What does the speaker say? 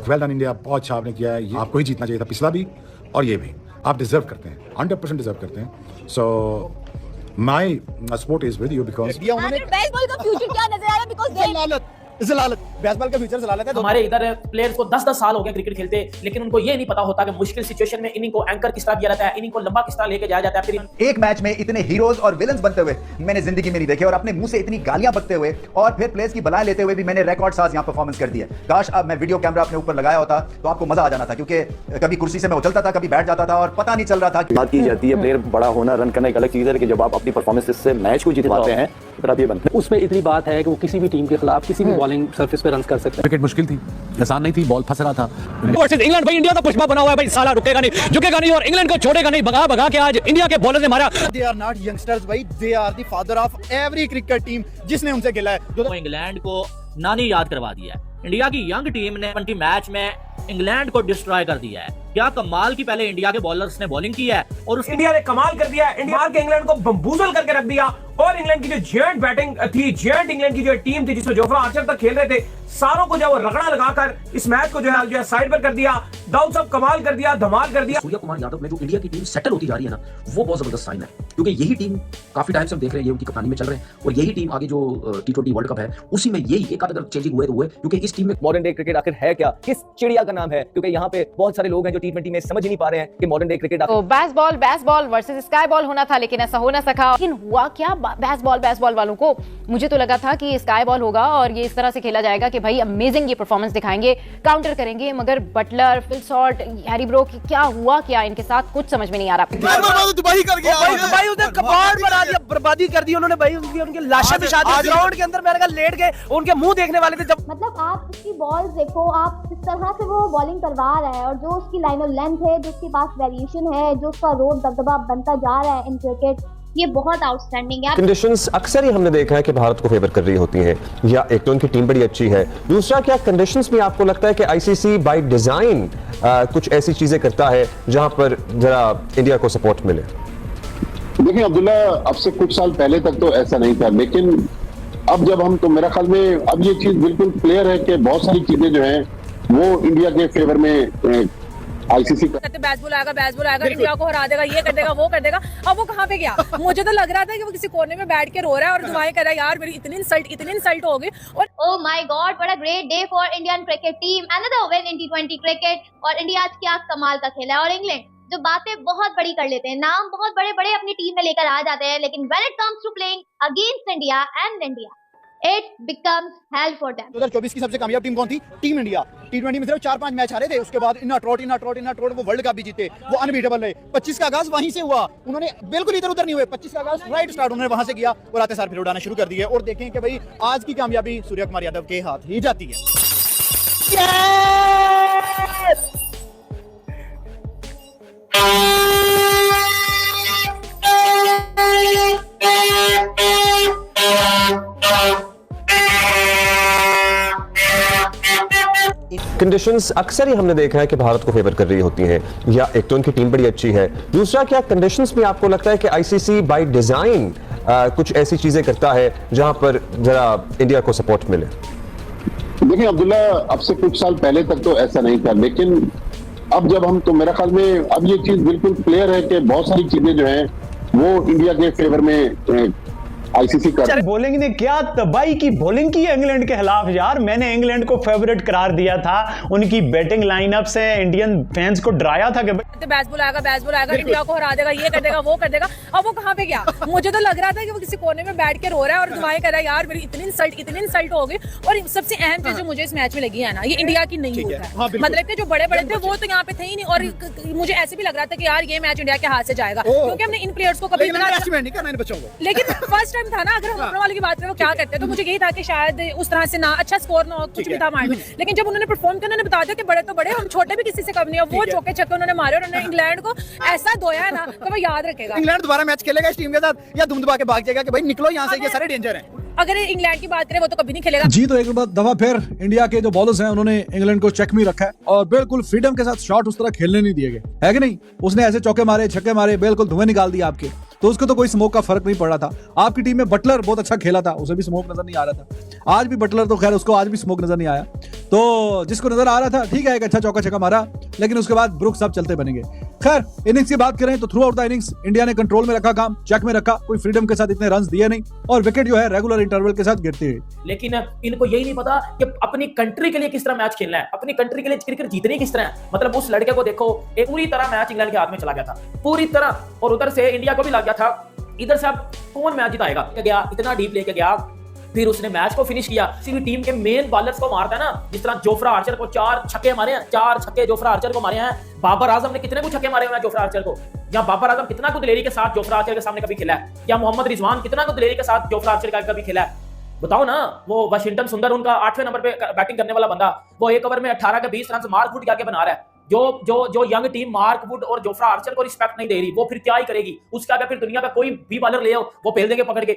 Well done India, बहुत अच्छा आपने किया है, ये आपको ही जीतना चाहिए था, पिछला भी और ये भी आप डिजर्व करते हैं, 100% डिजर्व करते हैं। So my support is with you because baseball का फ्यूचर क्या नजर आ रहा है? बिकॉज जलालत, बेसबॉल का फ्यूचर जलालत है। हमारे इधर प्लेयर्स को 10-10 साल हो गए क्रिकेट खेलते, लेकिन उनको ये नहीं पता होता कि मुश्किल सिचुएशन में इनिंग को एंकर किस तरह दिया जाता है, इनिंग को लंबा किस तरह लेके जाया जाता है। फिर एक मैच में इतने हीरोज और विलन्स बनते हुए मैंने जिंदगी में नहीं देखे, और अपने मुंह से इतनी गालियां बकते हुए और फिर प्लेयर्स की बलाएं लेते हुए भी मैंने रिकॉर्ड साज यहां परफॉर्मेंस कर दी है। काश अब मैं वीडियो कैमरा अपने ऊपर लगाया होता तो आपको मजा आ जाना था, क्योंकि कभी कुर्सी से मैं उछलता था, कभी बैठ जाता था और पता नहीं चल रहा था। बात की जाती है प्लेयर बड़ा होना, रन करना एक अलग चीज है, लेकिन जब आप अपनी परफॉर्मेंस से मैच को जितवाते हैं फिर आप ये बनते हैं। उसमें इतनी बात है कि वो किसी भी टीम के खिलाफ किसी भी बॉलिंग सरफेस पे रन कर सकते हैं। विकेट मुश्किल थी, आसान नहीं थी, बॉल फंस रहा था। वर्सेस इंग्लैंड, भाई इंडिया का पुष्पा बना हुआ है भाई, साला रुकेगा नहीं, झुकेगा नहीं और इंग्लैंड को छोड़ेगा नहीं। भगा भगा के आज इंडिया के बॉलर ने मारा। दे आर नॉट यंगस्टर्स भाई, they are the father of every cricket team जिसने उनसे खेला है। तो इंग्लैंड को नानी याद करवा दिया है। इंडिया की यंग टीम ने 20 मैच में इंग्लैंड को डिस्ट्रॉय कर दिया है। क्या कमाल की पहले इंडिया के बॉलर्स ने बॉलिंग की है और उस इंडिया ने कमाल कर दिया है। इंडिया के इंग्लैंड को बम्बूजल करके रख दिया, और इंग्लैंड की जो जेंट बैटिंग थी, जेंट इंग्लैंड की जो टीम थी जिसमें जोफ्रा आर्चर तक खेल रहे थे, सारों को जो वो रगड़ा लगाकर इस मैच को जो है साइड पर कर दिया। दाऊद साहब कमाल कर दिया, धमाल कर दिया। सूर्या कुमार यादव में जो इंडिया की टीम सेटल होती जा रही है ना, वो बहुत जबरदस्त साइन है, क्योंकि यही टीम काफी टाइम से हम देख रहे हैं, ये उनकी कप्तानी में चल रहे हैं, और यही टीम आगे जो T20 वर्ल्ड कप है उसी में यही एक आध अगर चेंजिंग हुए तो हुए, क्योंकि इस टीम में मॉडर्न डे क्रिकेट आखिर है क्या, किस चिड़िया का नाम है, क्योंकि यहाँ पे बहुत सारे लोग हैं जो T20 में समझ ही नहीं पा रहे हैं कि मॉडर्न डे क्रिकेट तो बेसबॉल वर्सेस स्काई बॉल होना था, लेकिन ऐसा हो ना सका। लेकिन हुआ क्या बेसबॉल वालों को? मुझे तो लगा था कि स्काई बॉल होगा और ये इस तरह से खेला जाएगा कि भाई अमेजिंग ये परफॉर्मेंस दिखाएंगे, काउंटर करेंगे, मगर Buttler, Phil Salt, Harry bro क्या हुआ क्या इनके साथ, कुछ समझ में नहीं आ रहा। दुबई कर गया भाई उसने कबाड़ बना दिया, बर्बादी कर दी उन्होंने भाई। उनकी लाशें बिछा दी ग्राउंड के अंदर, मैंने कहा लेट गए, उनके मुंह देखने वाले थे जब। मतलब आप उसकी बॉल देखो, आप किस तरह से वो बॉलिंग करवा रहा है, और जो उसकी लाइन ऑफ लेंथ है, जो उसके पास वेरिएशन है, जो उसका रोड दबदबा बनता जा रहा है इन क्रिकेट, ये बहुत आउटस्टैंडिंग है। कंडीशंस अक्सर ही हमने देखा है कि भारत को फेवर कर रही होती हैं, या एक तो उनकी टीम बड़ी अच्छी है, दूसरा क्या कंडीशंस में आपको लगता है कि आईसीसी बाय डिजाइन कुछ ऐसी चीजें करता है जहां पर जरा इंडिया को सपोर्ट मिले? देखिए अब्दुल्ला, अब से कुछ साल पहले तक तो ऐसा नहीं था, लेकिन अब जब हम, तो मेरा ख्याल में अब ये चीज बिल्कुल क्लियर है कि बहुत सारी चीजें जो हैं वो इंडिया के फेवर में आईसीसी बेसबॉल आएगा, इंडिया को हरा देगा, ये कर देगा, वो कर देगा। अब वो कहाँ पे गया? मुझे तो लग रहा था कि वो किसी कोने में बैठ के रो रहा है और दुआएं कर रहा है, यार मेरी इतनी इंसल्ट हो गई। और oh my God, what a great day for Indian cricket team, another win in T20 cricket. और इंडिया आज क्या कमाल का खेला है। और इंग्लैंड जो बातें बहुत बड़ी कर लेते हैं, नाम बहुत बड़े बड़े अपनी टीम में लेकर आ जाते हैं, लेकिन when it comes to playing against India and India, it becomes hell for them। 2024 की सबसे कामयाब टीम कौन थी? Team India. T20 में सिर्फ 4-5 मैच हारे थे, उसके बाद इन्ना ट्रॉट वो वर्ल्ड कप भी जीते, वो अनबीटेबल रहे। 25 का आगाज वहीं से हुआ, उन्होंने बिल्कुल इधर उधर नहीं हुए, 25 का आगाज राइट स्टार्ट उन्होंने वहां से किया और आते सार फिर उड़ाना शुरू कर दिए। और देखें कि भाई आज की कामयाबी सूर्या कुमार यादव के हाथ ही जाती है। कंडीशंस अक्सर ही हमने देखा है कि भारत को फेवर कर रही होती हैं, या एक तो उनकी टीम बड़ी अच्छी है, दूसरा क्या कंडीशंस में आपको लगता है कि आईसीसी बाय डिजाइन कुछ ऐसी चीजें करता है जहां पर जरा इंडिया को सपोर्ट मिले? देखिए अब्दुल्ला, अब से कुछ साल पहले तक तो ऐसा नहीं था, लेकिन अब जब हम, तो मेरा ख्याल में अब ये चीज बिल्कुल क्लियर है कि बहुत सारी चीजें जो हैं वो इंडिया के फेवर में आईसीसी कर। बॉलिंग ने क्या तबाही की बॉलिंग की है इंग्लैंड के खिलाफ यार। मैंने इंग्लैंड को फेवरेट करार दिया था, उनकी बैटिंग लाइनअप से इंडियन फैंस को डराया था कि बेसबॉल आएगा, इंडिया को हरा देगा, ये कर देगा, वो कर देगा। अब वो कहाँ पे गया? मुझे तो लग रहा था कि वो किसी कोने में बैठ के रो रहा है और दुआएं कर रहा है, यार मेरी इतनी इंसल्ट हो गई। और सबसे अहम चीज जो मुझे इस मैच में लगी है ना, ये इंडिया की नहीं है, मतलब कि जो बड़े बड़े थे वो तो यहाँ पे थे ही नहीं। और मुझे ऐसे भी लग रहा था कि यार ये मैच इंडिया के हाथ से जाएगा, क्योंकि हमने इन प्लेयर्स को कभी लेकिन फर्स्ट टाइम था ना, अगर हम वाले की बात करें वो क्या करते हैं, तो मुझे यही था कि शायद उस तरह से ना अच्छा स्कोर ना हो, कुछ भी था माइंड में। लेकिन जब उन्होंने परफॉर्म किया, उन्होंने बता दिया कि बड़े तो बड़े, हम छोटे भी किसी से कम नहीं है। वो चौके छक्के उन्होंने मारे और उन्होंने इंग्लैंड को ऐसा धोया है ना कि वो याद रखेगा। इंग्लैंड दोबारा मैच खेलेगा इस टीम के साथ या धुम दबा के भाग जाएगा कि भाई निकलो यहाँ से, ये सारे डेंजर हैं। अगर इंग्लैंड की बात करें वो तो कभी नहीं खेलेगा। जी तो एक दफा फिर इंडिया के जो बॉलर्स हैं उन्होंने इंग्लैंड को चेक में रखा है और बिल्कुल फ्रीडम के साथ शॉट उस तरह खेलने नहीं दिए गए, है कि नहीं? उसने ऐसे चौके मारे, छक्के मारे, बिल्कुल धुएं निकाल दिया आपके। तो उसको तो कोई स्मोक का फर्क नहीं पड़ रहा था। आपकी टीम में बटलर बहुत अच्छा खेला था, उसे भी स्मोक नजर नहीं आ रहा था। आज भी बटलर तो खैर उसको आज भी स्मोक नजर नहीं आया, तो जिसको नजर आ रहा था ठीक है, एक अच्छा चौका छक्का मारा, लेकिन उसके बाद ब्रुक्स अब चलते बनेंगे। खैर इनिंग्स की बात करें तो through out the innings India ने कंट्रोल में रखा, काम चेक में रखा, कोई फ्रीडम के साथ इतने रन दिए नहीं, और विकेट जो है रेगुलर इंटरवल के साथ गिरती हुई। लेकिन इनको यही नहीं पता कि अपनी कंट्री के लिए किस तरह मैच खेलना है, अपनी कंट्री के लिए क्रिकेट जीतनी किस तरह है। मतलब उस लड़के को देखो, एक पूरी तरह मैच इंग्लैंड के हाथ में चला गया था, पूरी तरह, और उधर से इंडिया को भी लग गया था इधर से अब कौन मैच जिताएगा, गया इतना डीप लेके गया, फिर उसने मैच को फिनिश किया। किसी भी टीम के मेन बॉलर्स को मारता है ना, जिस तरह जोफ्रा आर्चर को 4 छक्के मारे हैं, 4 छक्के जोफ्रा आर्चर को मारे हैं। बाबर आजम ने कितने कुछ छक्के मारे हुए हैं जोफ्रा आर्चर को, या बाबर आजम कितना कुछ दिलेरी के साथ जोफ्रा आर्चर के सामने कभी खेला है, या मोहम्मद रिजवान कितना कुछ दिलेरी के साथ जोफ्रा आर्चर का कभी खेला है। बताओ ना, वो वाशिंगटन सुंदर उनका 8वें नंबर पे बैटिंग करने वाला बंदा, वो एक ओवर में 18 के 20 रन से मार्क वुड के बना रहा है। जो यंग टीम मार्क वुड और जोफ्रा आर्चर को रिस्पेक्ट नहीं दे रही, वो फिर क्या ही करेगी। उसका अगर फिर दुनिया का कोई भी बॉलर ले आओ, वो फेल देंगे पकड़ के।